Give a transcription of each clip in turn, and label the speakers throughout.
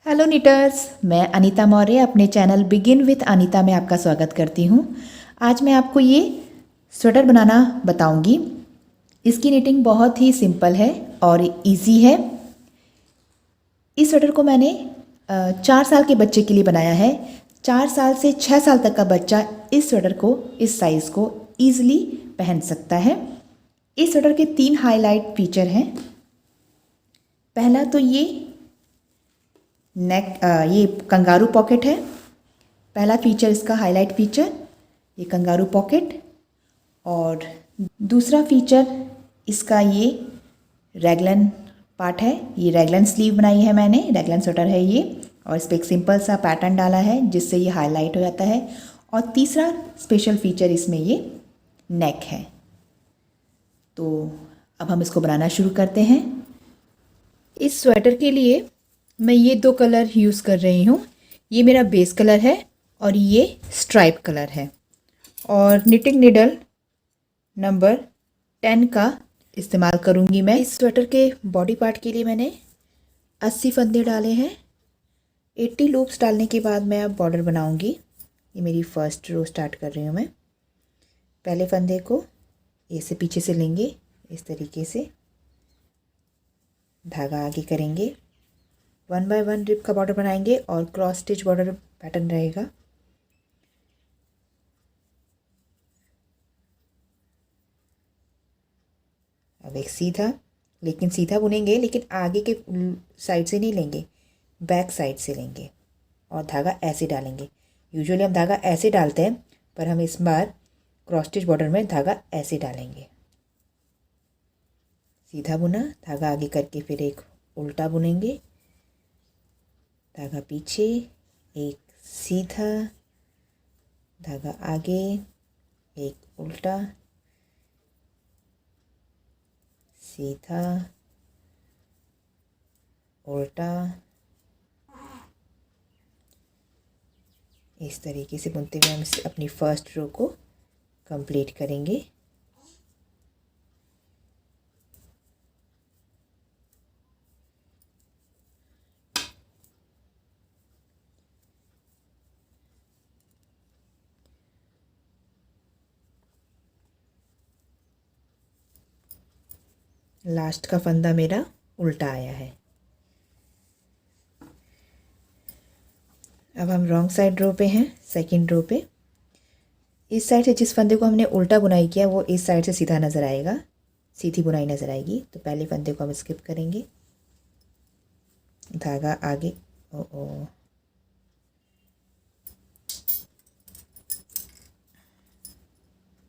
Speaker 1: Hello नीटर्स, मैं अनीता मौर्य अपने channel begin with Anita में आपका स्वागत करती हूँ। आज मैं आपको ये स्वेटर बनाना बताऊँगी। इसकी निटिंग बहुत ही सिंपल है और इजी है। इस स्वेटर को मैंने 4 साल के बच्चे के लिए बनाया है। 4 साल से 6 साल तक का बच्चा इस स्वेटर को, इस साइज़ को ईजिली पहन सकता है। इस स्वेटर के 3 हाईलाइट फीचर हैं। पहला तो ये ये कंगारू पॉकेट है। पहला फीचर इसका हाईलाइट फीचर ये कंगारू पॉकेट। और दूसरा फीचर इसका ये रैगलन पार्ट है। ये रैगलन स्लीव बनाई है मैंने, रैगलन स्वेटर है ये, और इस पर एक सिंपल सा पैटर्न डाला है जिससे ये हाईलाइट हो जाता है। और तीसरा स्पेशल फीचर इसमें ये नेक है। तो अब हम इसको बनाना शुरू करते हैं। इस स्वेटर के लिए मैं ये 2 कलर यूज़ कर रही हूँ। ये मेरा बेस कलर है और ये स्ट्राइप कलर है। और निटिंग नीडल नंबर 10 का इस्तेमाल करूँगी मैं। इस स्वेटर के बॉडी पार्ट के लिए मैंने 80 फंदे डाले हैं। 80 लूप्स डालने के बाद मैं अब बॉर्डर बनाऊँगी। ये मेरी फर्स्ट रो स्टार्ट कर रही हूँ मैं। पहले फंदे को ऐसे पीछे से लेंगे, इस तरीके से धागा आगे करेंगे, 1 बाय 1 रिप का बॉर्डर बनाएंगे और क्रॉस स्टिच बॉर्डर पैटर्न रहेगा। अब एक सीधा, लेकिन सीधा बुनेंगे, लेकिन आगे के साइड से नहीं लेंगे, बैक साइड से लेंगे और धागा ऐसे डालेंगे। यूजुअली हम धागा ऐसे डालते हैं, पर हम इस बार क्रॉस स्टिच बॉर्डर में धागा ऐसे डालेंगे। सीधा बुना, धागा आगे करके फिर एक उल्टा बुनेंगे, धागा पीछे, एक सीधा, धागा आगे, एक उल्टा, सीधा, उल्टा। इस तरीके से बुनते हुए हम अपनी फर्स्ट रो को कंप्लीट करेंगे। लास्ट का फंदा मेरा उल्टा आया है। अब हम रॉन्ग साइड रो पे हैं, सेकंड रो पे। इस साइड से जिस फंदे को हमने उल्टा बुनाई किया वो इस साइड से सीधा नज़र आएगा, सीधी बुनाई नज़र आएगी। तो पहले फंदे को हम स्किप करेंगे, धागा आगे,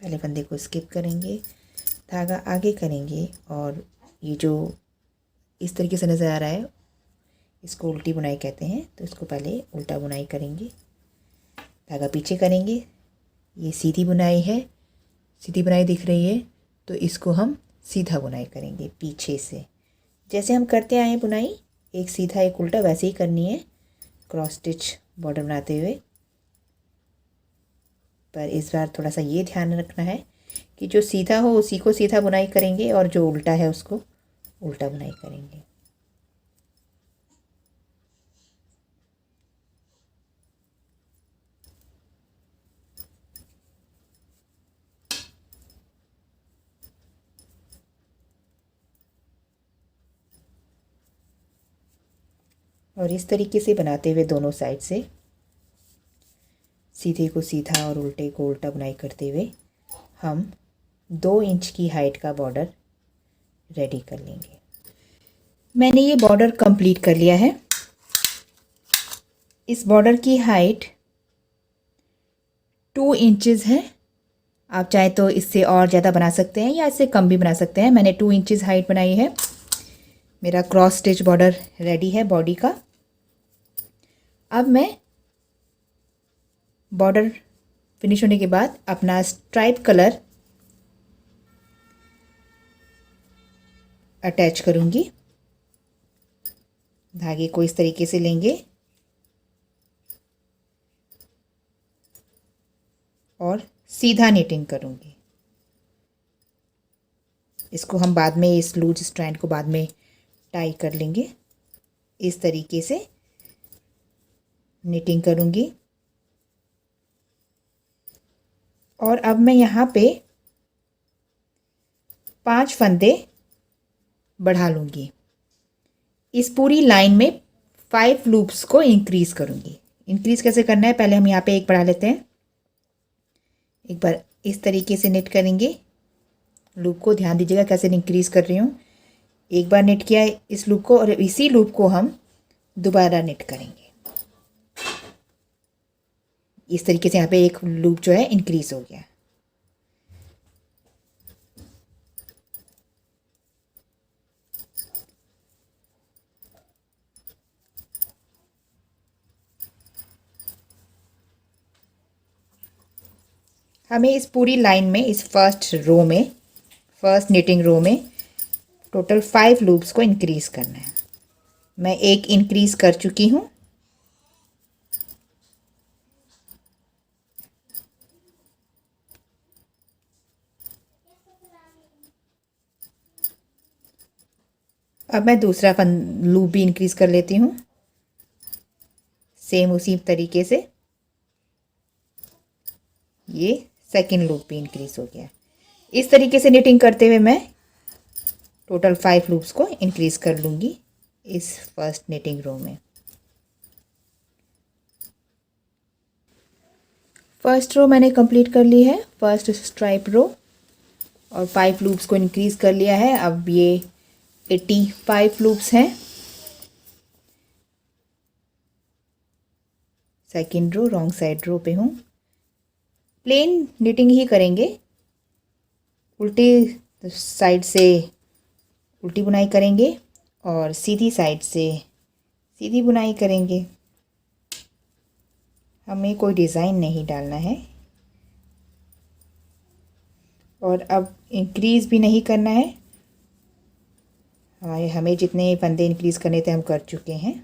Speaker 1: पहले फंदे को स्किप करेंगे, धागा आगे करेंगे और ये जो इस तरीके से नज़र आ रहा है इसको उल्टी बुनाई कहते हैं। तो इसको पहले उल्टा बुनाई करेंगे, धागा पीछे करेंगे। ये सीधी बुनाई है, सीधी बुनाई दिख रही है, तो इसको हम सीधा बुनाई करेंगे पीछे से। जैसे हम करते आए हैं बुनाई, एक सीधा एक उल्टा, वैसे ही करनी है क्रॉस स्टिच बॉर्डर बनाते हुए। पर इस बार थोड़ा सा ये ध्यान रखना है कि जो सीधा हो उसी को सीधा बुनाई करेंगे और जो उल्टा है उसको उल्टा बुनाई करेंगे। और इस तरीके से बनाते हुए दोनों साइड से सीधे को सीधा और उल्टे को उल्टा बुनाई करते हुए हम 2 इंच की हाइट का बॉर्डर रेडी कर लेंगे। मैंने ये बॉर्डर कंप्लीट कर लिया है। इस बॉर्डर की हाइट 2 इंचेस है। आप चाहे तो इससे और ज़्यादा बना सकते हैं या इससे कम भी बना सकते हैं। मैंने 2 इंचेस हाइट बनाई है। मेरा क्रॉस स्टिच बॉर्डर रेडी है बॉडी का। अब मैं बॉर्डर फिनिश होने के बाद अपना स्ट्राइप कलर अटैच करूँगी। धागे को इस तरीके से लेंगे और सीधा नीटिंग करूँगी। इसको हम बाद में, इस लूज स्ट्रैंड को बाद में टाई कर लेंगे। इस तरीके से निटिंग करूँगी। और अब मैं यहाँ पे 5 फंदे बढ़ा लूँगी। इस पूरी लाइन में 5 लूप्स को इंक्रीज़ करूँगी। इंक्रीज़ कैसे करना है, पहले हम यहाँ पे एक बढ़ा लेते हैं। एक बार इस तरीके से निट करेंगे। लूप को ध्यान दीजिएगा कैसे इंक्रीज़ कर रही हूँ। एक बार निट किया इस लूप को और इसी लूप को हम दोबारा निट करेंगे। इस तरीके से यहाँ पे एक लूप जो है इंक्रीज़ हो गया। हमें इस पूरी लाइन में, इस फर्स्ट निटिंग रो में टोटल 5 लूप्स को इंक्रीज़ करना है। मैं एक इंक्रीज़ कर चुकी हूँ। अब मैं दूसरा लूप भी इंक्रीज़ कर लेती हूँ सेम उसी तरीके से। ये सेकंड लूप भी इंक्रीज़ हो गया। इस तरीके से निटिंग करते हुए मैं टोटल 5 लूप्स को इंक्रीज़ कर लूँगी इस फर्स्ट निटिंग रो में। फर्स्ट रो मैंने कंप्लीट कर ली है, फर्स्ट स्ट्राइप रो, और 5 लूप्स को इंक्रीज़ कर लिया है। अब ये 85 लूप्स हैं। सेकंड रो रॉन्ग साइड रो पे हूँ। प्लेन निटिंग ही करेंगे, उल्टी साइड से उल्टी बुनाई करेंगे और सीधी साइड से सीधी बुनाई करेंगे। हमें कोई डिज़ाइन नहीं डालना है और अब इंक्रीज़ भी नहीं करना है। हमें जितने फंदे इंक्रीज़ करने थे हम कर चुके हैं।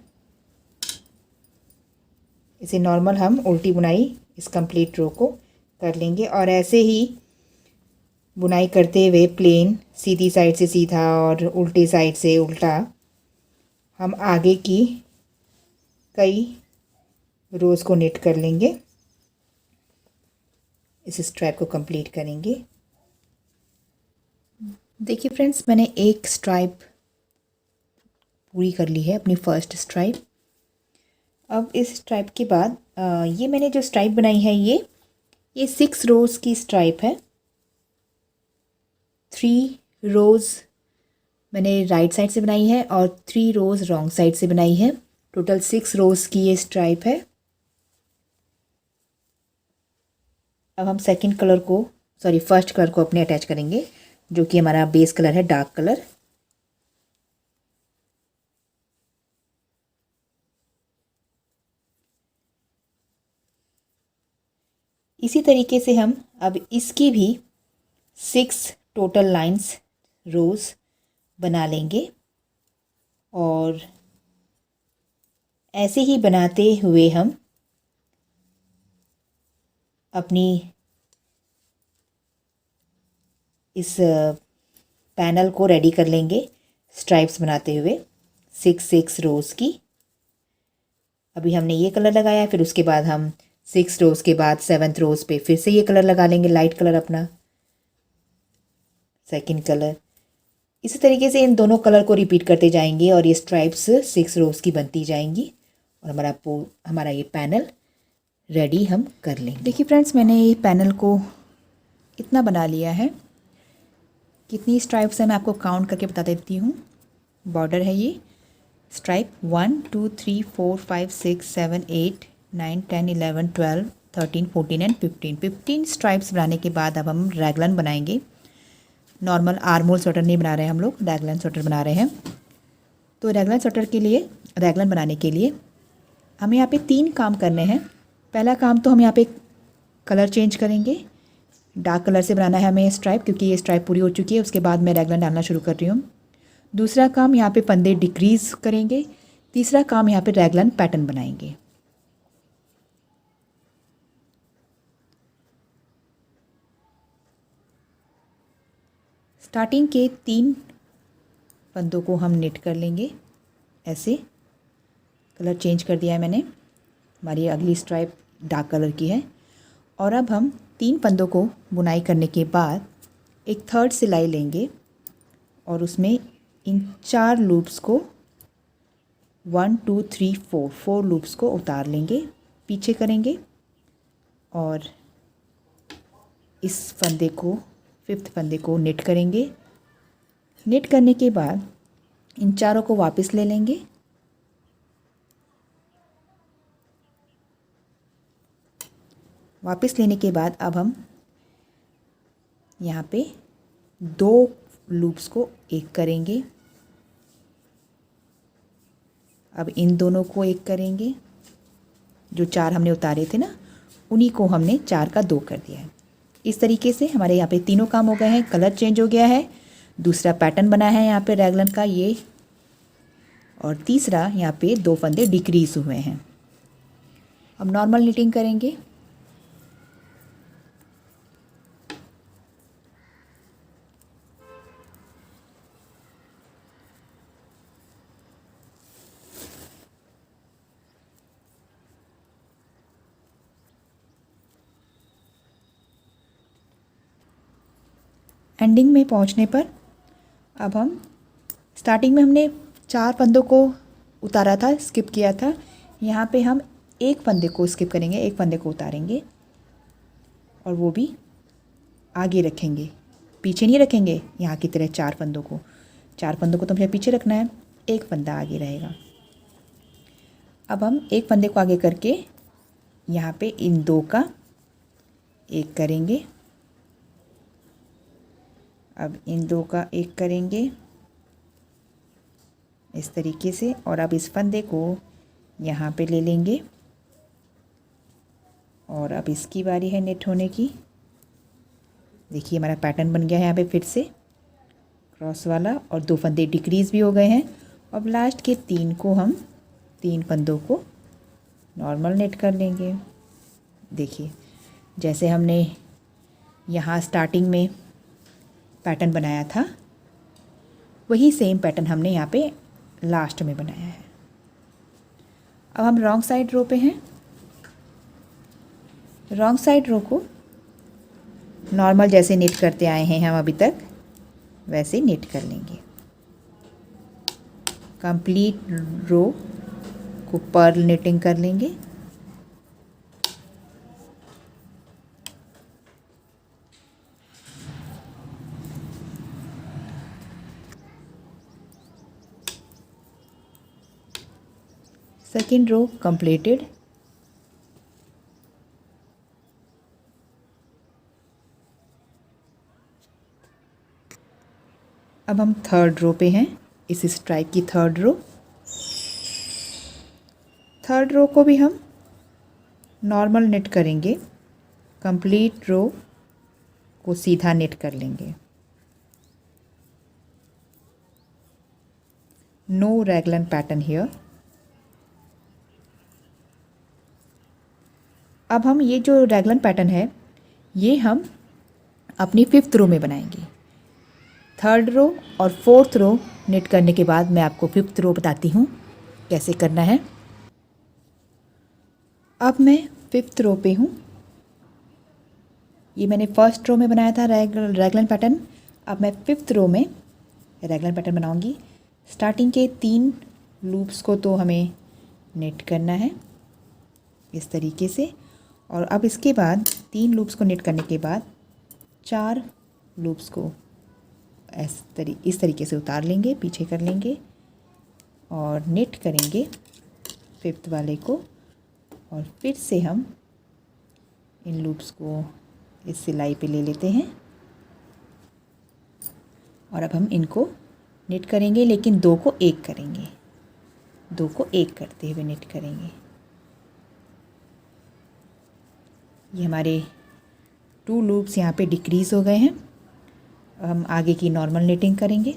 Speaker 1: इसे नॉर्मल हम उल्टी बुनाई इस कंप्लीट रो को कर लेंगे और ऐसे ही बुनाई करते हुए प्लेन सीधी साइड से सीधा और उल्टी साइड से उल्टा हम आगे की कई रोज़ को निट कर लेंगे। इस स्ट्राइप को कंप्लीट करेंगे। देखिए फ्रेंड्स, मैंने एक स्ट्राइप पूरी कर ली है, अपनी फर्स्ट स्ट्राइप। अब इस स्ट्राइप के बाद ये मैंने जो स्ट्राइप बनाई है ये 6 रोज़ की स्ट्राइप है। 3 रोज़ मैंने राइट साइड से बनाई है और 3 रोज़ रॉन्ग साइड से बनाई है। टोटल 6 रोज़ की ये स्ट्राइप है। अब हम फर्स्ट कलर को अपने अटैच करेंगे, जो कि हमारा बेस कलर है, डार्क कलर। इसी तरीके से हम अब इसकी भी 6 टोटल लाइंस रोज़ बना लेंगे और ऐसे ही बनाते हुए हम अपनी इस पैनल को रेडी कर लेंगे स्ट्राइप्स बनाते हुए 6 रोज़ की। अभी हमने ये कलर लगाया, फिर उसके बाद हम 6 रोज़ के बाद 7th रोज़ पे फिर से ये कलर लगा लेंगे, लाइट कलर अपना सेकंड कलर। इसी तरीके से इन दोनों कलर को रिपीट करते जाएंगे और ये स्ट्राइप्स 6 रोज़ की बनती जाएंगी और हमारा ये पैनल रेडी हम कर लेंगे। देखिए फ्रेंड्स, मैंने ये पैनल को इतना बना लिया है। कितनी स्ट्राइप्स हैं मैं आपको काउंट करके बता देती हूँ। बॉर्डर है ये स्ट्राइप 1 2 3 4 5 6 7 8 9 10 11 12 13 14 एंड 15 स्ट्राइप्स बनाने के बाद अब हम रैगलन बनाएंगे। नॉर्मल आर्मोल स्वेटर नहीं बना रहे हैं हम लोग, रैगलन स्वेटर बना रहे हैं। तो रैगलन स्वेटर के लिए, रैगलन बनाने के लिए हमें यहाँ पे 3 काम करने हैं। पहला काम तो हम यहाँ पे कलर चेंज करेंगे। डार्क कलर से बनाना है हमें स्ट्राइप, क्योंकि ये स्ट्राइप पूरी हो चुकी है। उसके बाद मैं रैगलन डालना शुरू कर रही हूँ। दूसरा काम यहाँ पे फंदे डिक्रीज़ करेंगे। तीसरा काम यहाँ पे रैगलन पैटर्न बनाएंगे। स्टार्टिंग के 3 फंदों को हम निट कर लेंगे। ऐसे कलर चेंज कर दिया है मैंने। हमारी अगली स्ट्राइप डार्क कलर की है। और अब हम 3 फंदों को बुनाई करने के बाद एक थर्ड सिलाई लेंगे और उसमें इन 4 लूप्स को 1 2 3 4 लूप्स को उतार लेंगे, पीछे करेंगे और इस फंदे को 5th फंदे को निट करेंगे। निट करने के बाद इन चारों को वापस ले लेंगे। वापस लेने के बाद अब हम यहाँ पे 2 लूप्स को एक करेंगे। अब इन दोनों को एक करेंगे। जो 4 हमने उतारे थे ना, उन्हीं को हमने 4 का 2 कर दिया है। इस तरीके से हमारे यहाँ पे तीनों काम हो गए हैं। कलर चेंज हो गया है, दूसरा पैटर्न बना है यहाँ पे रैगलन का ये, और तीसरा यहाँ पे 2 फंदे डिक्रीज हुए हैं। अब नॉर्मल निटिंग करेंगे। एंडिंग में पहुंचने पर अब हम स्टार्टिंग में हमने 4 फंदों को उतारा था, स्किप किया था। यहाँ पे हम एक फंदे को स्किप करेंगे, एक फंदे को उतारेंगे और वो भी आगे रखेंगे, पीछे नहीं रखेंगे। यहाँ की तरह 4 फंदों को तो हमें पीछे रखना है, एक फंदा आगे रहेगा। अब हम एक फंदे को आगे करके यहाँ पे इन 2 का एक करेंगे। अब इन 2 का एक करेंगे इस तरीके से, और अब इस फंदे को यहाँ पे ले लेंगे और अब इसकी बारी है नेट होने की। देखिए हमारा पैटर्न बन गया है यहाँ पे फिर से क्रॉस वाला, और 2 फंदे डिक्रीज भी हो गए हैं। अब लास्ट के 3 फंदों को नॉर्मल नेट कर लेंगे। देखिए जैसे हमने यहाँ स्टार्टिंग में पैटर्न बनाया था, वही सेम पैटर्न हमने यहाँ पे लास्ट में बनाया है। अब हम रॉन्ग साइड रो पे हैं। रॉन्ग साइड रो को नॉर्मल जैसे निट करते आए हैं हम अभी तक, वैसे निट कर लेंगे। कंप्लीट रो को पर्ल निटिंग कर लेंगे। Second row completed। अब हम थर्ड रो पे हैं, इस स्ट्राइप की थर्ड रो को भी हम नॉर्मल निट करेंगे। कंप्लीट रो को सीधा निट कर लेंगे। No raglan pattern here. अब हम ये जो रैगलन पैटर्न है ये हम अपनी 5th रो में बनाएंगे। 3rd रो और 4th रो निट करने के बाद मैं आपको 5th रो बताती हूँ कैसे करना है। अब मैं 5th रो पे हूँ। ये मैंने 1st रो में बनाया था रैगलन पैटर्न। अब मैं 5th रो में रैगलन पैटर्न बनाऊँगी। स्टार्टिंग के 3 लूप्स को तो हमें निट करना है इस तरीके से, और अब इसके बाद 3 लूप्स को निट करने के बाद 4 लूप्स को इस तरीके से उतार लेंगे, पीछे कर लेंगे और निट करेंगे 5th वाले को, और फिर से हम इन लूप्स को इस सिलाई पे ले लेते हैं और अब हम इनको निट करेंगे, लेकिन 2 को एक करेंगे, 2 को एक करते हुए निट करेंगे। ये हमारे 2 लूप्स यहाँ पे डिक्रीज़ हो गए हैं। हम आगे की नॉर्मल निटिंग करेंगे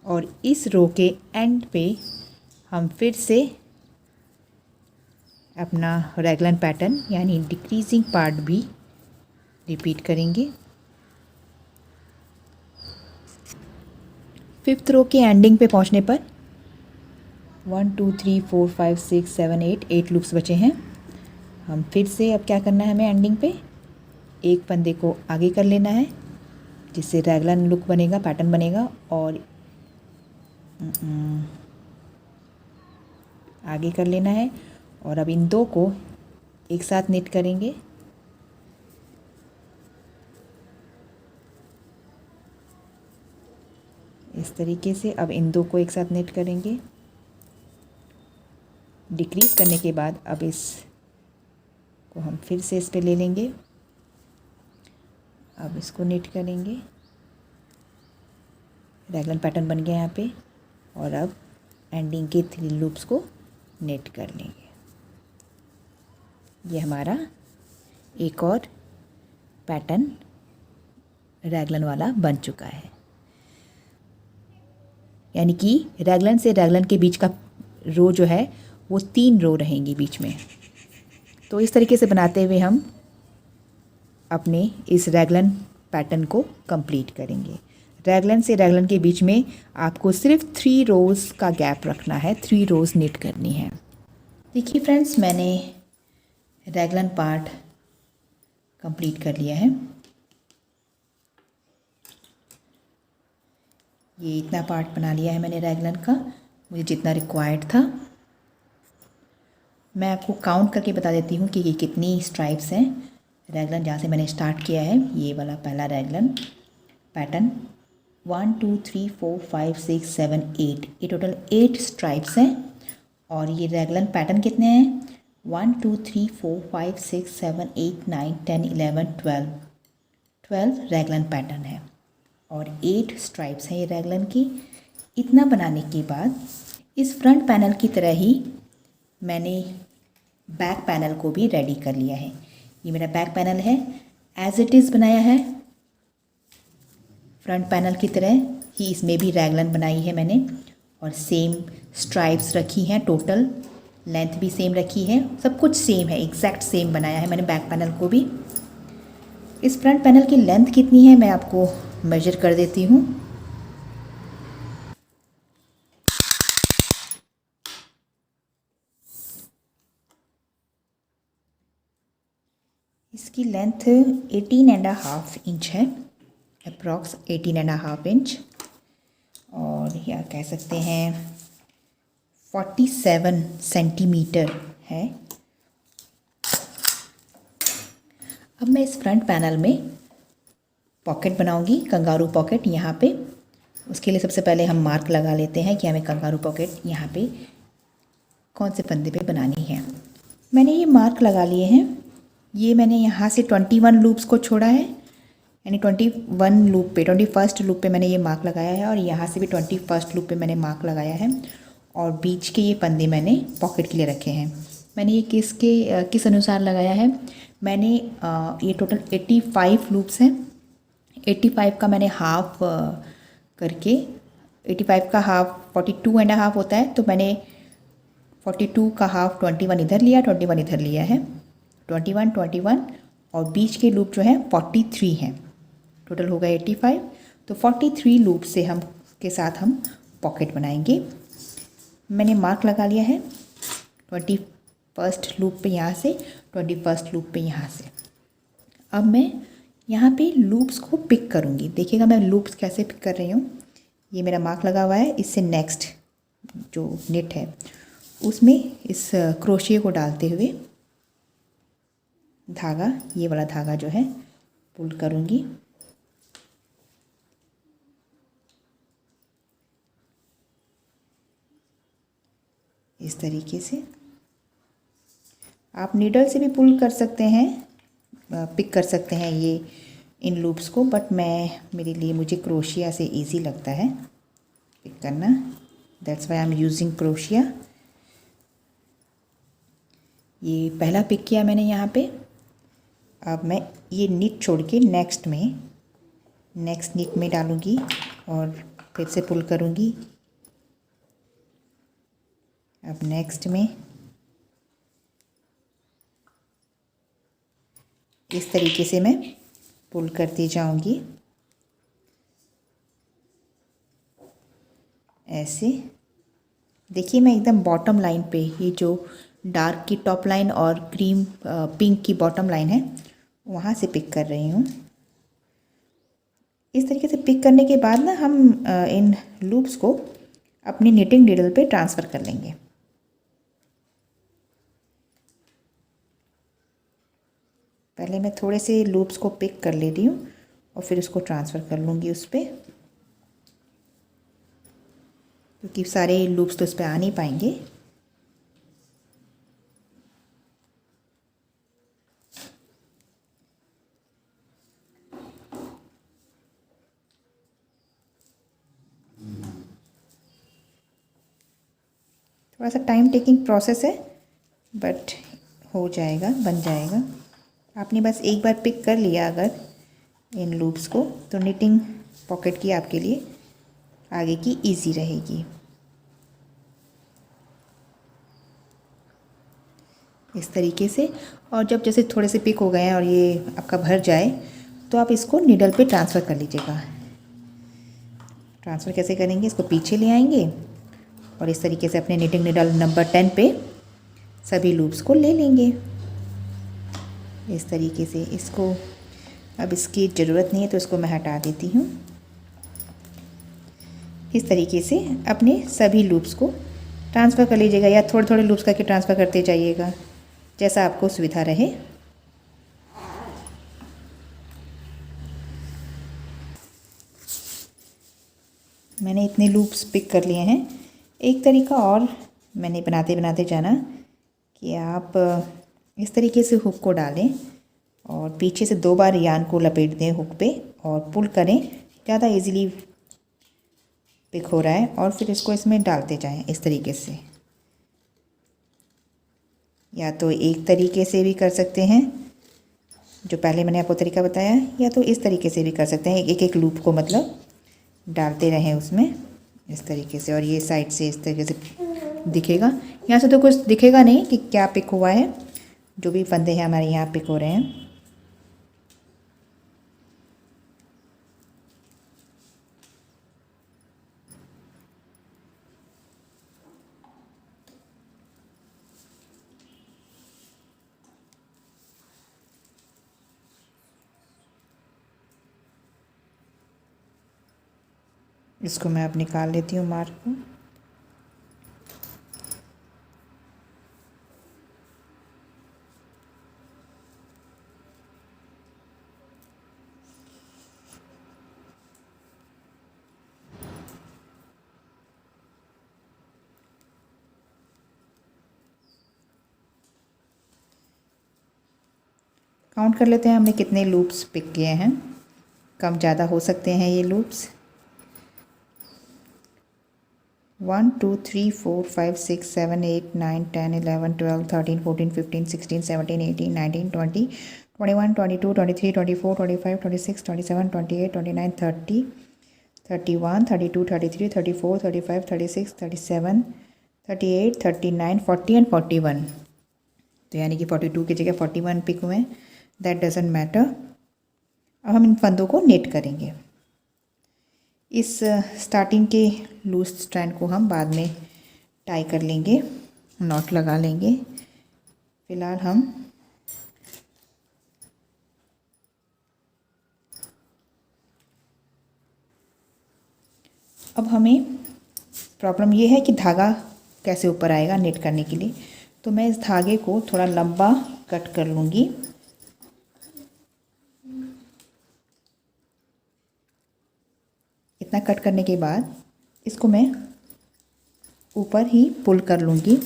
Speaker 1: और इस रो के एंड पे हम फिर से अपना रैगलन पैटर्न यानी डिक्रीजिंग पार्ट भी रिपीट करेंगे। 5th रो के एंडिंग पे पहुंचने पर 1 2 3 4 5 6 7 8 लूप्स बचे हैं। हम फिर से अब क्या करना है, हमें एंडिंग पे एक फंदे को आगे कर लेना है जिससे रैगलन लुक बनेगा, पैटर्न बनेगा। और आगे कर लेना है और अब इन दो को एक साथ निट करेंगे। इस तरीके से अब इन दो को एक साथ निट करेंगे। डिक्रीज़ करने के बाद अब इस को हम फिर से इस पे ले लेंगे। अब इसको निट करेंगे। रैगलन पैटर्न बन गया यहाँ पे। और अब एंडिंग के 3 लूप्स को निट कर लेंगे। ये हमारा एक और पैटर्न रैगलन वाला बन चुका है। यानी कि रैगलन से रैगलन के बीच का रो जो है वो 3 रो रहेंगी बीच में। तो इस तरीके से बनाते हुए हम अपने इस रैगलन पैटर्न को कंप्लीट करेंगे। रैगलन से रैगलन के बीच में आपको सिर्फ 3 रोज़ का गैप रखना है, 3 रोज़ निट करनी है। देखिए फ्रेंड्स, मैंने रैगलन पार्ट कंप्लीट कर लिया है। ये इतना पार्ट बना लिया है मैंने रैगलन का, मुझे जितना रिक्वायर्ड था। मैं आपको काउंट करके बता देती हूँ कि ये कितनी स्ट्राइप्स हैं। रैगलन जहाँ से मैंने स्टार्ट किया है, ये वाला पहला रैगलन पैटर्न 1 2 3 4 5 6 7 8, ये टोटल 8 स्ट्राइप्स हैं। और ये रैगलन पैटर्न कितने हैं, 1 2 3 4 5 6 7 8 9 10 11 12 रैगलन पैटर्न है और 8 स्ट्राइप्स हैं ये रैगलन की। इतना बनाने के बाद इस फ्रंट पैनल की तरह ही मैंने बैक पैनल को भी रेडी कर लिया है। ये मेरा बैक पैनल है, एज इट इज़ बनाया है फ्रंट पैनल की तरह ही। इसमें भी रैगलन बनाई है मैंने और सेम स्ट्राइप्स रखी हैं, टोटल लेंथ भी सेम रखी है, सब कुछ सेम है, एग्जैक्ट सेम बनाया है मैंने बैक पैनल को भी। इस फ्रंट पैनल की लेंथ कितनी है मैं आपको मेजर कर देती हूँ। इसकी लेंथ 18.5 इंच है, अप्रॉक्स 18.5 इंच, और या कह सकते हैं 47 सेंटीमीटर है। अब मैं इस फ्रंट पैनल में पॉकेट बनाऊंगी, कंगारू पॉकेट यहाँ पे। उसके लिए सबसे पहले हम मार्क लगा लेते हैं कि हमें कंगारू पॉकेट यहाँ पे कौन से फंदे पे बनानी है। मैंने ये मार्क लगा लिए हैं। ये मैंने यहाँ से 21 लूप्स को छोड़ा है, यानी 21 लूप पे 21st लूप पे मैंने ये मार्क लगाया है और यहाँ से भी 21st लूप पे मैंने मार्क लगाया है। और बीच के ये फंदे मैंने पॉकेट के लिए रखे हैं। मैंने ये किस अनुसार लगाया है, मैंने ये टोटल 85 लूप्स हैं। 85 का मैंने हाफ करके, 85 का हाफ 42.5 होता है, तो मैंने 42 का हाफ 21 इधर लिया, 21 इधर लिया है, 21 और बीच के लूप जो है 43 हैं। टोटल होगा 85। तो 43 लूप से हम के साथ हम पॉकेट बनाएंगे। मैंने मार्क लगा लिया है 21st लूप पे यहाँ से, 21st लूप पे यहाँ से। अब मैं यहाँ पे लूप्स को पिक करूँगी। देखिएगा मैं लूप्स कैसे पिक कर रही हूँ। ये मेरा मार्क लगा हुआ है, इससे नेक्स्ट जो निट है उसमें इस क्रोशिया को डालते हुए धागा, ये वाला धागा जो है पुल करूँगी। इस तरीके से आप नीडल से भी पुल कर सकते हैं, पिक कर सकते हैं ये इन लूप्स को, बट मेरे लिए मुझे क्रोशिया से इजी लगता है पिक करना, that's why I am using crochet. ये पहला पिक किया मैंने यहाँ पे। अब मैं ये निट छोड़ के नेक्स्ट निट में डालूँगी और फिर से पुल करूँगी। अब नेक्स्ट में इस तरीके से मैं पुल करती जाऊँगी, ऐसे। देखिए मैं एकदम बॉटम लाइन पे, ये जो डार्क की टॉप लाइन और क्रीम पिंक की बॉटम लाइन है वहाँ से पिक कर रही हूँ। इस तरीके से पिक करने के बाद ना हम इन लूप्स को अपनी निटिंग नीडल पे ट्रांसफ़र कर लेंगे। पहले मैं थोड़े से लूप्स को पिक कर लेती हूँ और फिर उसको ट्रांसफ़र कर लूँगी उस पर, क्योंकि सारे लूप्स तो उस पर आ नहीं पाएंगे। थोड़ा सा टाइम टेकिंग प्रोसेस है, बट हो जाएगा, बन जाएगा। आपने बस एक बार पिक कर लिया अगर इन लूप्स को, तो निटिंग पॉकेट की आपके लिए आगे की इजी रहेगी। इस तरीके से। और जब जैसे थोड़े से पिक हो गए हैं और ये आपका भर जाए तो आप इसको नीडल पे ट्रांसफ़र कर लीजिएगा। ट्रांसफ़र कैसे करेंगे, इसको पीछे ले आएंगे और इस तरीके से अपने निटिंग नीडल नंबर 10 पे सभी लूप्स को ले लेंगे। इस तरीके से इसको, अब इसकी ज़रूरत नहीं है तो इसको मैं हटा देती हूँ। इस तरीके से अपने सभी लूप्स को ट्रांसफ़र कर लीजिएगा, या थोड़े थोड़े लूप्स करके ट्रांसफ़र करते जाइएगा, जैसा आपको सुविधा रहे। मैंने इतने लूप्स पिक कर लिए हैं। एक तरीका और मैंने बनाते बनाते जाना कि आप इस तरीके से हुक को डालें और पीछे से 2 बार यान को लपेट दें हुक पे और पुल करें, ज़्यादा इजीली पिक हो रहा है। और फिर इसको इसमें डालते जाएं इस तरीके से। या तो एक तरीके से भी कर सकते हैं जो पहले मैंने आपको तरीका बताया, या तो इस तरीके से भी कर सकते हैं, एक एक लूप को मतलब डालते रहें उसमें इस तरीके से। और ये साइड से इस तरीके से दिखेगा, यहाँ से तो कुछ दिखेगा नहीं कि क्या पिक हुआ है, जो भी फंदे हैं हमारे यहाँ पिक हो रहे हैं। इसको मैं अब निकाल लेती हूँ मार्क को। काउंट कर लेते हैं हमने कितने लूप्स पिक किए हैं। कम ज़्यादा हो सकते हैं ये लूप्स। 1 2 3 4 5 6 7 8 9 10 11 12 13 14 15 16 17 18 19 20 21 22 23 24 25 26 27 28 29 30 31 32 33 34 35 36 37 38 39 40 एंड 41। तो यानी कि 42 की जगह 41 पिक हुए हैं। That doesn't matter. अब हम इन फंदों को नेट करेंगे। इस स्टार्टिंग के लूज स्ट्रैंड को हम बाद में टाई कर लेंगे, नॉट लगा लेंगे। फ़िलहाल हम अब हमें प्रॉब्लम ये है कि धागा कैसे ऊपर आएगा नेट करने के लिए। तो मैं इस धागे को थोड़ा लंबा कट कर लूँगी। इतना कट करने के बाद इसको मैं ऊपर ही पुल कर लूँगी,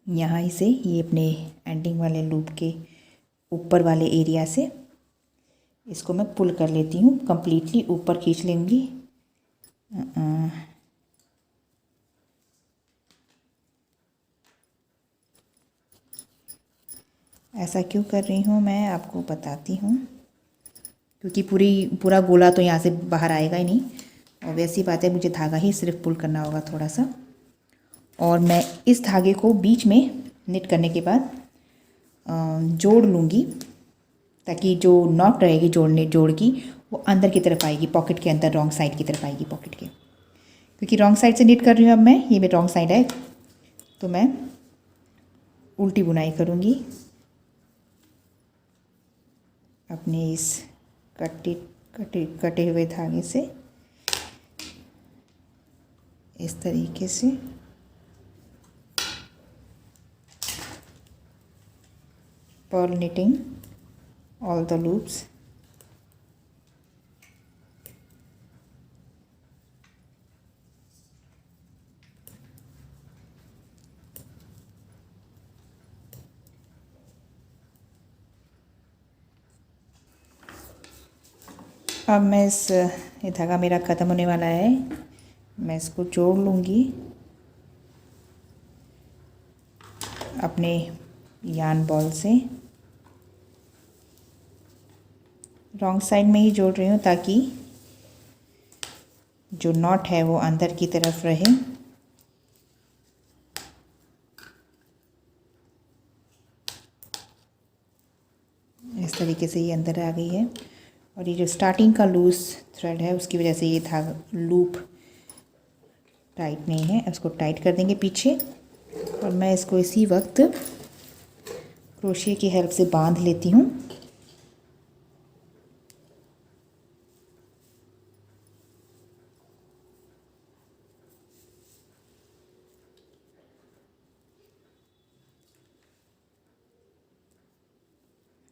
Speaker 1: यहाँ से ये अपने एंडिंग वाले लूप के ऊपर वाले एरिया से इसको मैं पुल कर लेती हूँ, कंप्लीटली ऊपर खींच लेंगी। ऐसा क्यों कर रही हूँ मैं आपको बताती हूँ, क्योंकि पूरा गोला तो यहाँ से बाहर आएगा ही नहीं। और वैसी बात है, मुझे धागा ही सिर्फ पुल करना होगा थोड़ा सा। और मैं इस धागे को बीच में निट करने के बाद जोड़ लूँगी, ताकि जो नॉट रहेगी जोड़ की वो अंदर की तरफ आएगी, पॉकेट के अंदर, रॉन्ग साइड की तरफ आएगी पॉकेट के। क्योंकि रॉन्ग साइड से निट कर रही हूँ अब मैं, ये मेरी रॉन्ग साइड है, तो मैं उल्टी बुनाई करूँगी अपने इस कटे हुए धागे से इस तरीके से। Purl knitting all the loops। अब मैं ये धागा मेरा ख़त्म होने वाला है, मैं इसको जोड़ लूँगी अपने यार्न बॉल से। रॉन्ग साइड में ही जोड़ रही हूँ ताकि जो नॉट है वो अंदर की तरफ रहे। इस तरीके से ये अंदर आ गई है, और ये जो स्टार्टिंग का लूज थ्रेड है उसकी वजह से ये धागा लूप टाइट नहीं है। इसको टाइट कर देंगे पीछे, और मैं इसको इसी वक्त क्रोशिया की हेल्प से बांध लेती हूँ।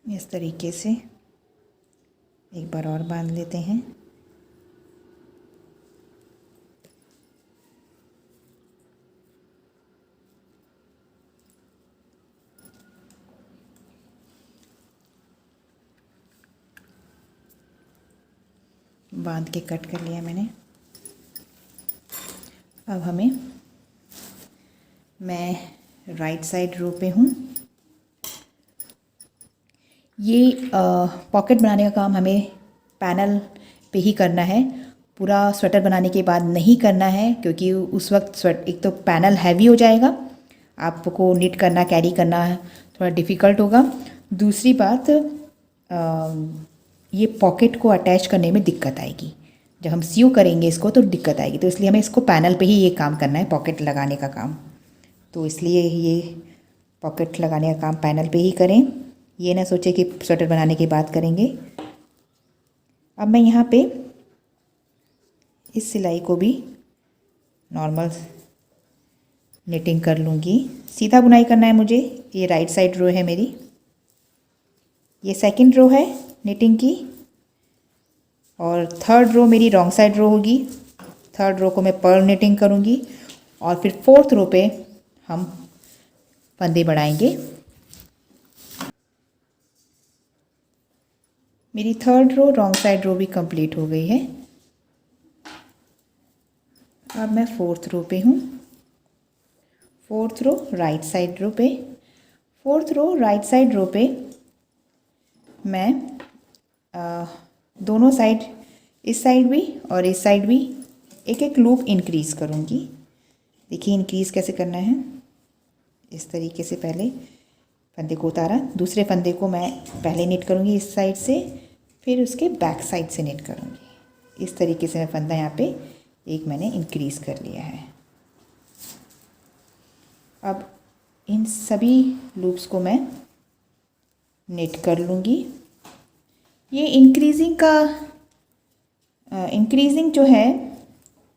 Speaker 1: इस तरीके से एक बार और बांध लेते हैं। बांध के कट कर लिया मैंने। अब मैं राइट साइड रो पे हूँ। ये पॉकेट बनाने का काम हमें पैनल पे ही करना है, पूरा स्वेटर बनाने के बाद नहीं करना है, क्योंकि उस वक्त एक तो पैनल हैवी हो जाएगा, आपको निट करना कैरी करना थोड़ा डिफ़िकल्ट होगा। दूसरी बात ये पॉकेट को अटैच करने में दिक्कत आएगी, जब हम सीव करेंगे इसको तो दिक्कत आएगी, तो इसलिए हमें इसको पैनल पे ही ये काम करना है, पॉकेट लगाने का काम। तो इसलिए ये पॉकेट लगाने का काम पैनल पे ही करें, ये ना सोचे कि स्वेटर बनाने की बात करेंगे। अब मैं यहाँ पे इस सिलाई को भी नॉर्मल निटिंग कर लूँगी। सीधा बुनाई करना है मुझे। ये राइट साइड रो है मेरी, ये सेकंड रो है निटिंग की, और थर्ड रो मेरी रॉन्ग साइड रो होगी। थर्ड रो को मैं पर्ल निटिंग करूँगी, और फिर फोर्थ रो पे हम फंदे बढ़ाएंगे। मेरी थर्ड रो रॉन्ग साइड रो भी कंप्लीट हो गई है। अब मैं फोर्थ रो पे हूँ। फोर्थ रो राइट साइड रो पे, फोर्थ रो राइट साइड रो पे मैं दोनों साइड, इस साइड भी और इस साइड भी एक एक लूप इंक्रीज़ करूँगी। देखिए इंक्रीज़ कैसे करना है। इस तरीके से पहले फंदे को उतारा, दूसरे फंदे को मैं पहले निट करूँगी इस साइड से, फिर उसके बैक साइड से निट करूँगी। इस तरीके से मैं फंदा यहाँ पे एक मैंने इंक्रीज़ कर लिया है। अब इन सभी लूप्स को मैं निट कर लूँगी। ये इंक्रीजिंग जो है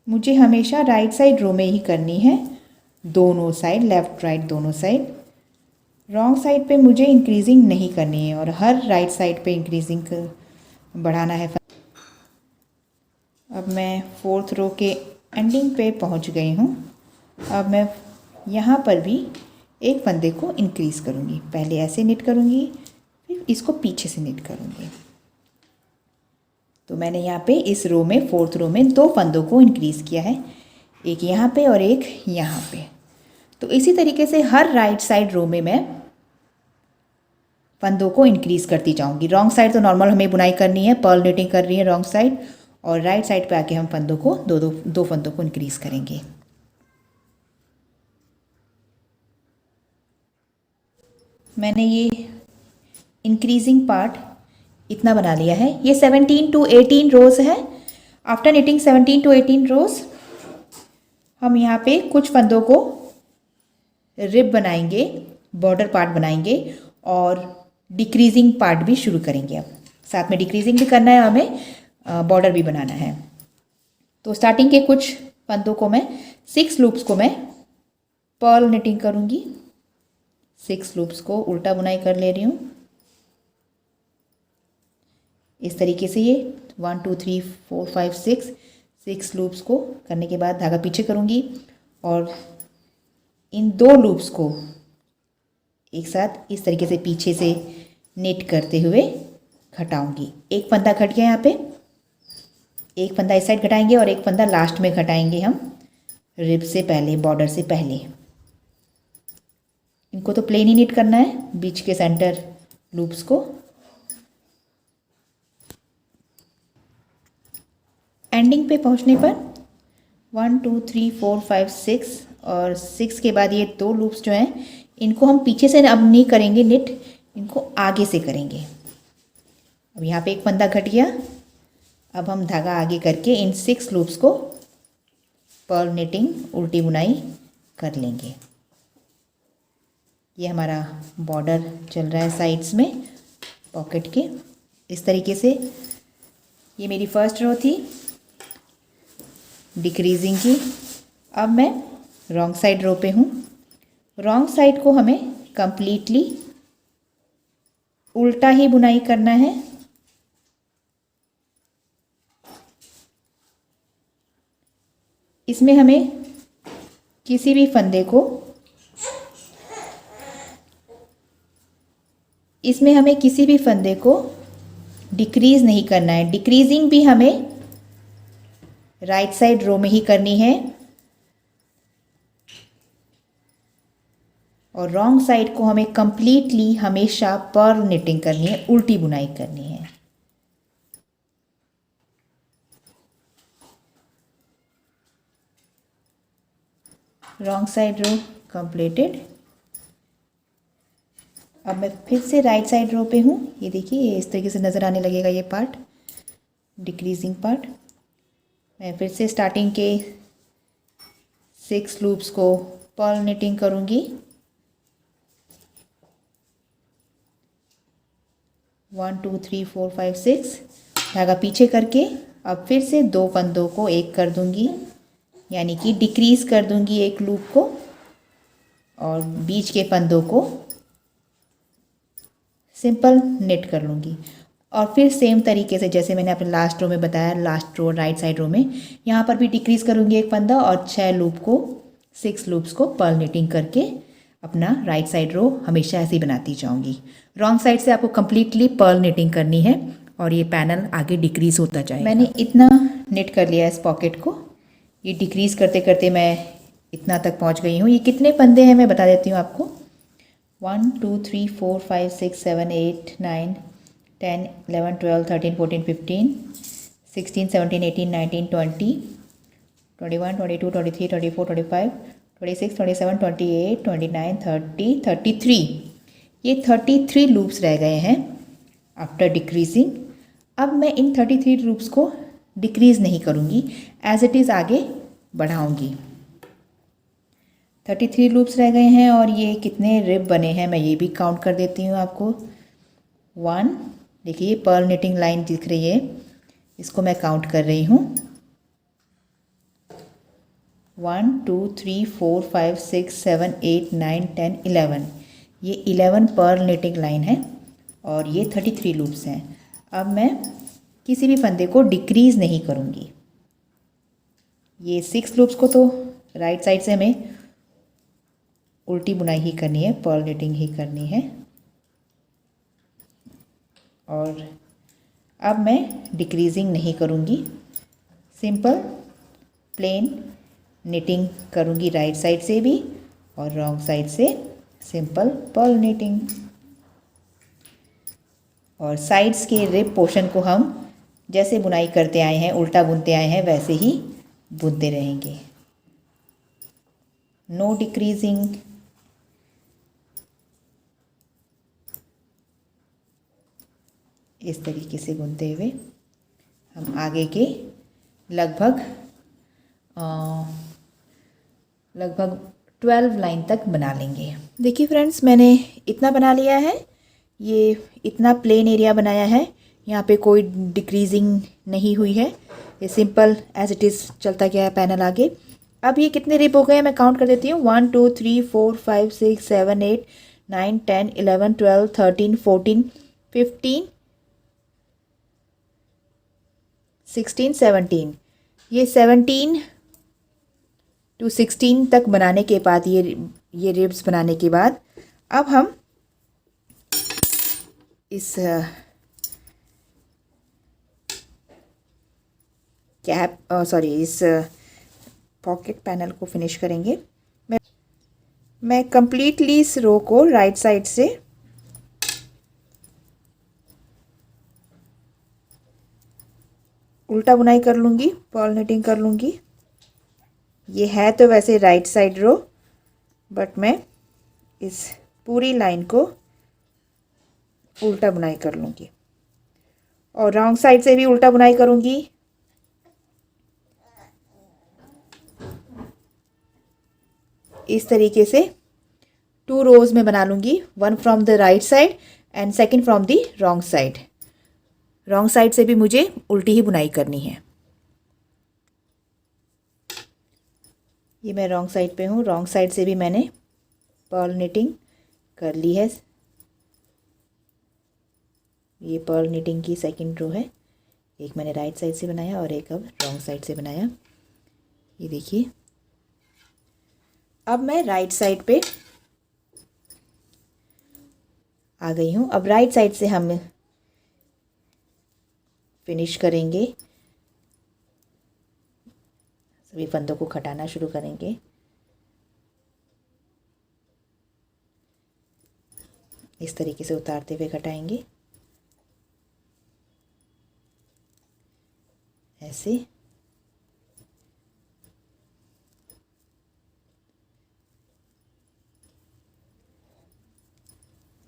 Speaker 1: मुझे हमेशा राइट साइड रो में ही करनी है, दोनों साइड, लेफ़्ट राइट दोनों साइड। रॉन्ग साइड पे मुझे इंक्रीजिंग नहीं करनी है, और हर राइट साइड पे इंक्रीजिंग बढ़ाना है। अब मैं फोर्थ रो के एंडिंग पे पहुंच गई हूँ। अब मैं यहाँ पर भी एक फंदे को इंक्रीज़ करूँगी। पहले ऐसे निट करूँगी, फिर इसको पीछे से निट करूँगी। तो मैंने यहाँ पे इस रो में, फोर्थ रो में, दो फंदों को इंक्रीज़ किया है, एक यहाँ पे और एक यहाँ पे। तो इसी तरीके से हर राइट साइड रो में मैं फंदों को इंक्रीज़ करती जाऊँगी। रॉन्ग साइड तो नॉर्मल हमें बुनाई करनी है, पर्ल निटिंग कर रही है रॉन्ग साइड, और राइट साइड पे आके हम फंदों को दो फंदों को इंक्रीज़ करेंगे। मैंने ये इंक्रीजिंग पार्ट इतना बना लिया है। ये 17 to 18 रोज़ है। आफ्टर निटिंग 17 to 18 रोज़ हम यहाँ पे कुछ फंदों को रिब बनाएंगे, बॉर्डर पार्ट बनाएंगे और डिक्रीजिंग पार्ट भी शुरू करेंगे। अब साथ में डिक्रीजिंग भी करना है, हमें बॉर्डर भी बनाना है। तो स्टार्टिंग के कुछ फंदों को मैं 6 लूप्स को मैं पर्ल निटिंग करूँगी। 6 लूप्स को उल्टा बुनाई कर ले रही हूँ इस तरीके से। ये 1 2 3 4 5 6 लूप्स को करने के बाद धागा पीछे करूँगी और इन 2 लूप्स को एक साथ इस तरीके से पीछे से निट करते हुए घटाऊंगी। एक फंदा घट गया यहाँ पे, एक फंदा इस साइड घटाएंगे और एक फंदा लास्ट में घटाएंगे हम रिब से पहले, बॉर्डर से पहले। इनको तो प्लेन ही निट करना है, बीच के सेंटर लूप्स को। एंडिंग पे पहुंचने पर 1 2 3 4 5 6 और 6 के बाद ये 2 लूप्स जो हैं इनको हम पीछे से अब नहीं करेंगे निट, इनको आगे से करेंगे। अब यहाँ पे एक फंदा घट गया, अब हम धागा आगे करके इन 6 लूप्स को पर्ल निटिंग उल्टी बुनाई कर लेंगे। ये हमारा बॉर्डर चल रहा है साइड्स में पॉकेट के इस तरीके से। ये मेरी फर्स्ट रो थी डिक्रीजिंग की। अब मैं रॉन्ग साइड रो पे हूँ। रॉन्ग साइड को हमें कंप्लीटली उल्टा ही बुनाई करना है। इसमें हमें किसी भी फंदे को डिक्रीज नहीं करना है। डिक्रीजिंग भी हमें राइट साइड रो में ही करनी है और रॉन्ग साइड को हमें कंप्लीटली हमेशा पर्ल निटिंग करनी है, उल्टी बुनाई करनी है। रॉन्ग साइड रो कंप्लीटेड। अब मैं फिर से राइट साइड रो पे हूँ। ये देखिए, ये इस तरीके से नज़र आने लगेगा ये पार्ट, डिक्रीजिंग पार्ट। मैं फिर से स्टार्टिंग के 6 लूप्स को पर्ल निटिंग करूँगी। 1 2 3 4 5 6 धागा पीछे करके अब फिर से 2 फंदों को एक कर दूँगी, यानी कि डिक्रीज कर दूँगी एक लूप को और बीच के फंदों को सिंपल निट कर लूँगी। और फिर सेम तरीके से जैसे मैंने अपने लास्ट रो में बताया, लास्ट रो राइट साइड रो में यहाँ पर भी डिक्रीज करूँगी एक फंदा और 6 लूप्स को पर्ल निटिंग करके अपना राइट साइड रो हमेशा ऐसे ही बनाती जाऊँगी। रॉन्ग साइड से आपको कंप्लीटली पर्ल निटिंग करनी है और ये पैनल आगे डिक्रीज होता जाएगा। मैंने इतना निट कर लिया इस पॉकेट को। ये डिक्रीज करते करते मैं इतना तक पहुँच गई हूँ। ये कितने फंदे हैं मैं बता देती हूँ आपको। 1 2 3 4 5 6 7 8 9 10 11 12 13 14 15 16 17 18 19 20 21 22 23 24 25 26 27 28 29 30 33। ये 33 लूप्स रह गए हैं आफ्टर डिक्रीजिंग। अब मैं इन 33 लूप्स को डिक्रीज नहीं करूँगी, एज इट इज़ आगे बढ़ाऊँगी। 33 लूप्स रह गए हैं और ये कितने रिब बने हैं मैं ये भी काउंट कर देती हूँ आपको। 1, देखिए पर्ल निटिंग लाइन दिख रही है, इसको मैं काउंट कर रही हूँ। 1 2 3 4 5 6 7 8 9 10 11। ये 11 पर्ल निटिंग लाइन है और ये 33 लूप्स हैं। अब मैं किसी भी फंदे को डिक्रीज नहीं करूँगी। ये 6 लूप्स को तो राइट साइड से हमें उल्टी बुनाई ही करनी है, पर्ल निटिंग ही करनी है। और अब मैं डिक्रीजिंग नहीं करूँगी, सिंपल प्लेन निटिंग करूँगी राइट साइड से भी और रॉन्ग साइड से सिंपल पर्ल निटिंग। और साइड्स के रिब पोर्शन को हम जैसे बुनाई करते आए हैं, उल्टा बुनते आए हैं, वैसे ही बुनते रहेंगे। No decreasing. इस तरीके से बुनते हुए हम आगे के लगभग लगभग 12 लाइन तक बना लेंगे। देखिए फ्रेंड्स, मैंने इतना बना लिया है। ये इतना प्लेन एरिया बनाया है, यहाँ पे कोई डिक्रीजिंग नहीं हुई है, ये सिंपल एज इट इज़ चलता गया है पैनल आगे। अब ये कितने रिब हो गए मैं काउंट कर देती हूँ। 1 2 3 4 5 6 7 8 9 10 11 12 13 14 15 16 17। ये 17 to 16 तक बनाने के बाद, ये रिब्स बनाने के बाद अब हम इस इस पॉकेट पैनल को फिनिश करेंगे। मैं कंप्लीटली इस रो को राइट साइड से उल्टा बुनाई कर लूँगी, पर्ल निटिंग कर लूँगी। ये है तो वैसे राइट साइड रो, बट मैं इस पूरी लाइन को उल्टा बुनाई कर लूँगी और रॉन्ग साइड से भी उल्टा बुनाई करूँगी। इस तरीके से 2 रोज में बना लूँगी, 1 from the right side and second from the wrong side. Wrong side से भी मुझे उल्टी ही बुनाई करनी है। ये मैं रॉन्ग साइड पे हूँ, रॉन्ग साइड से भी मैंने पर्ल निटिंग कर ली है। ये पर्ल निटिंग की सेकंड रो है, एक मैंने राइट साइड से बनाया और एक अब रॉन्ग साइड से बनाया। ये देखिए, अब मैं राइट साइड पे आ गई हूँ। अब राइट साइड से हम फिनिश करेंगे, सभी फंदों को खटाना शुरू करेंगे। इस तरीके से उतारते हुए खटाएंगे, ऐसे।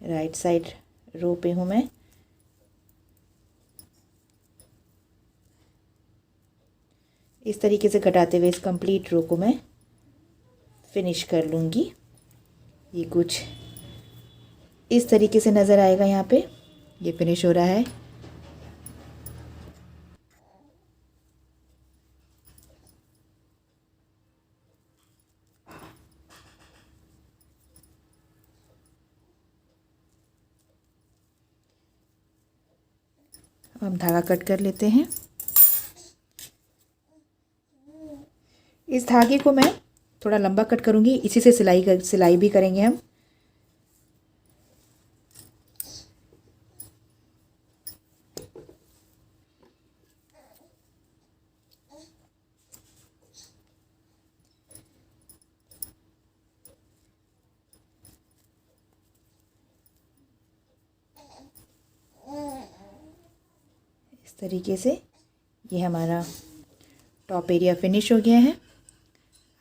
Speaker 1: राइट साइड रो पे हूँ मैं। इस तरीके से घटाते हुए इस कंप्लीट रो को मैं फिनिश कर लूँगी। ये कुछ इस तरीके से नज़र आएगा, यहाँ पे ये फिनिश हो रहा है। हम धागा कट कर लेते हैं। इस धागे को मैं थोड़ा लंबा कट करूँगी, इसी से सिलाई भी करेंगे हम। इस तरीके से ये हमारा टॉप एरिया फिनिश हो गया है।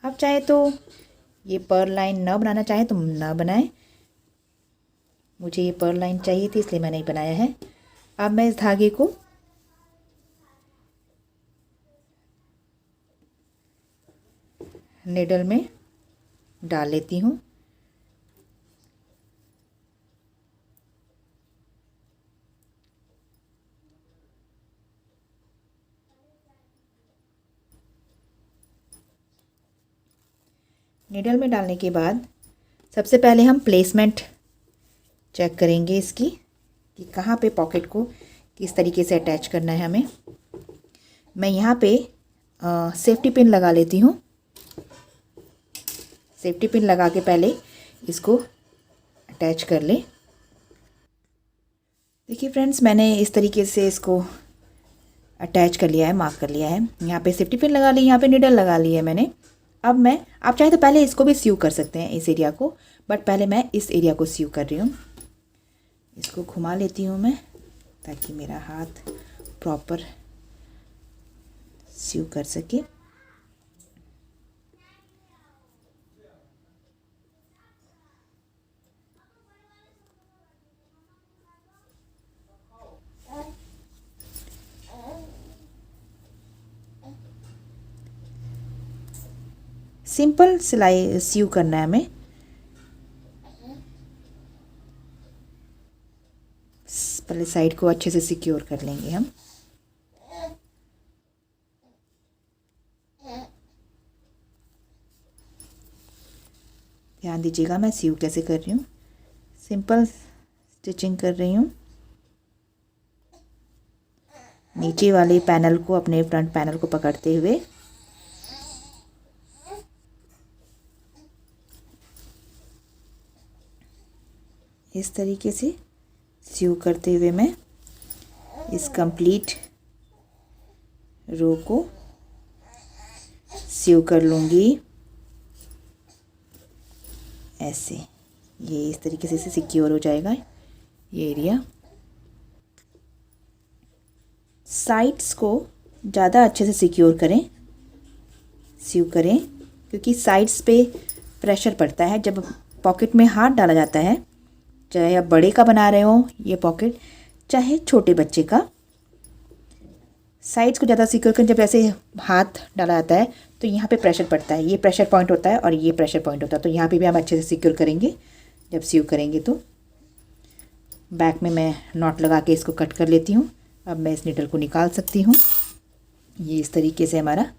Speaker 1: आप चाहे तो ये पर्ल लाइन ना बनाना चाहें तो ना बनाएं, मुझे ये पर्ल लाइन चाहिए थी इसलिए मैंने बनाया है। अब मैं इस धागे को निडल में डाल लेती हूँ। निडल में डालने के बाद सबसे पहले हम प्लेसमेंट चेक करेंगे इसकी, कि कहाँ पे पॉकेट को किस तरीके से अटैच करना है हमें। मैं यहाँ पे सेफ्टी पिन लगा लेती हूँ। सेफ्टी पिन लगा के पहले इसको अटैच कर लें। देखिए फ्रेंड्स, मैंने इस तरीके से इसको अटैच कर लिया है, मार्क कर लिया है। यहाँ पे सेफ्टी पिन लगा ली, यहाँ पे निडल लगा ली है मैंने। अब मैं, आप चाहे तो पहले इसको भी सीव कर सकते हैं, इस एरिया को, बट पहले मैं इस एरिया को सीव कर रही हूँ। इसको घुमा लेती हूँ मैं ताकि मेरा हाथ प्रॉपर सीव कर सके। सिंपल सिलाई सीव करना है हमें। पहले साइड को अच्छे से सिक्योर कर लेंगे हम। ध्यान दीजिएगा मैं सीव कैसे कर रही हूँ, सिंपल स्टिचिंग कर रही हूँ। नीचे वाले पैनल को, अपने फ्रंट पैनल को पकड़ते हुए इस तरीके से सीव करते हुए मैं इस कंप्लीट रो को सीव कर लूँगी ऐसे। ये इस तरीके से सिक्योर हो जाएगा ये एरिया। साइड्स को ज़्यादा अच्छे से सिक्योर करें, सीव करें, क्योंकि साइड्स पे प्रेशर पड़ता है जब पॉकेट में हाथ डाला जाता है। चाहे आप बड़े का बना रहे हो ये पॉकेट, चाहे छोटे बच्चे का, साइड्स को ज़्यादा सिक्योर करें। जब ऐसे हाथ डाला जाता है तो यहाँ पे प्रेशर पड़ता है, ये प्रेशर पॉइंट होता है और ये प्रेशर पॉइंट होता है, तो यहाँ पे भी हम अच्छे से सिक्योर करेंगे जब सीव करेंगे। तो बैक में मैं नॉट लगा के इसको कट कर लेती हूँ। अब मैं इस नीडल को निकाल सकती हूँ। ये इस तरीके से हमारा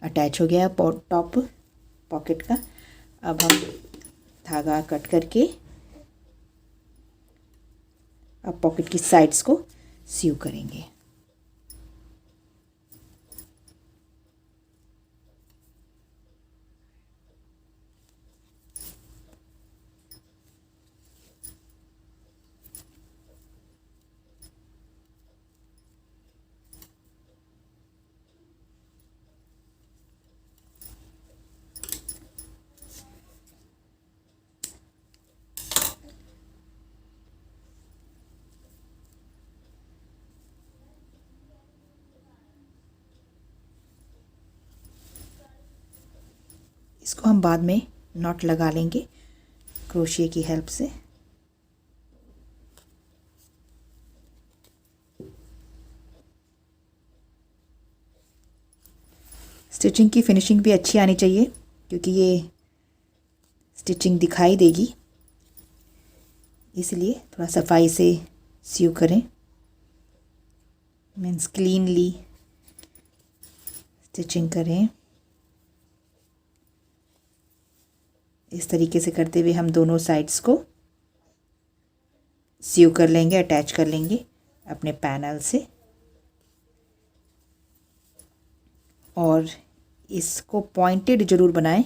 Speaker 1: अटैच हो गया टॉप पॉकेट का। अब हम धागा कट करके अब पॉकेट की साइड्स को सीव करेंगे। इसको हम बाद में नॉट लगा लेंगे क्रोशिया की हेल्प से। स्टिचिंग की फिनिशिंग भी अच्छी आनी चाहिए, क्योंकि ये स्टिचिंग दिखाई देगी, इसलिए थोड़ा सफाई से सीव करें। मीन्स क्लीनली स्टिचिंग करें। इस तरीके से करते हुए हम दोनों साइड्स को सीव कर लेंगे, अटैच कर लेंगे अपने पैनल से। और इसको पॉइंटेड ज़रूर बनाएं।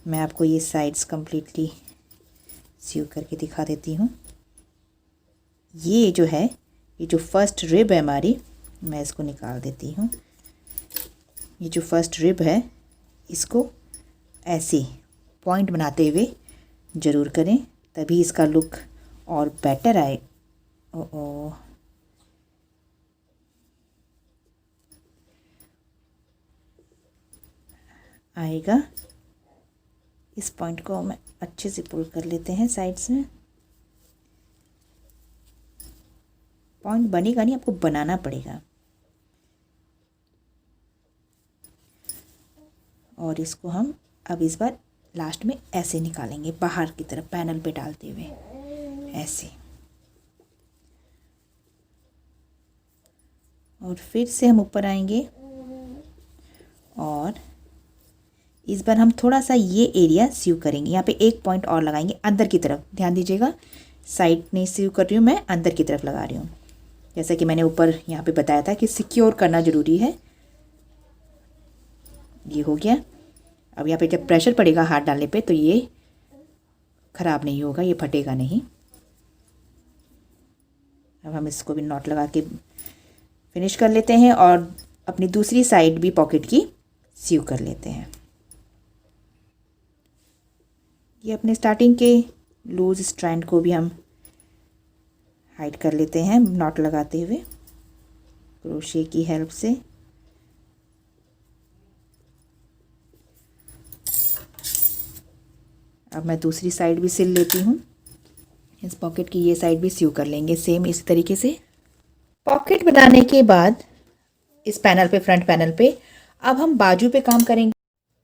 Speaker 1: मैं आपको ये साइड्स कंप्लीटली सीव करके दिखा देती हूँ। ये जो है, ये जो फर्स्ट रिब है हमारी, मैं इसको निकाल देती हूँ। ये जो फर्स्ट रिब है इसको ऐसे पॉइंट बनाते हुए ज़रूर करें, तभी इसका लुक और बेटर आए। आएगा। इस पॉइंट को हम अच्छे से पुल कर लेते हैं साइड्स में। पॉइंट बनेगा नहीं, आपको बनाना पड़ेगा। और इसको हम अब इस बार लास्ट में ऐसे निकालेंगे, बाहर की तरफ पैनल पे डालते हुए ऐसे। और फिर से हम ऊपर आएंगे और इस बार हम थोड़ा सा ये एरिया सीव करेंगे। यहाँ पे एक पॉइंट और लगाएंगे अंदर की तरफ। ध्यान दीजिएगा, साइड नहीं सीव कर रही हूँ मैं, अंदर की तरफ लगा रही हूँ। जैसा कि मैंने ऊपर यहाँ पे बताया था कि सिक्योर करना ज़रूरी है। ये हो गया। अब यहाँ पे जब प्रेशर पड़ेगा हाथ डालने पे तो ये ख़राब नहीं होगा, ये फटेगा नहीं। अब हम इसको भी नॉट लगा के फिनिश कर लेते हैं और अपनी दूसरी साइड भी पॉकेट की सीव कर लेते हैं। ये अपने स्टार्टिंग के लूज स्ट्रैंड को भी हम हाइड कर लेते हैं नॉट लगाते हुए क्रोशिया की हेल्प से। अब मैं दूसरी साइड भी सिल लेती हूँ। इस पॉकेट की ये साइड भी सीव कर लेंगे सेम इसी तरीके से। पॉकेट बनाने के बाद इस पैनल पे, फ्रंट पैनल पे, अब हम बाजू पे काम करेंगे।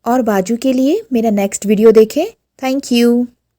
Speaker 1: और बाजू के लिए मेरा नेक्स्ट वीडियो देखें। Thank you.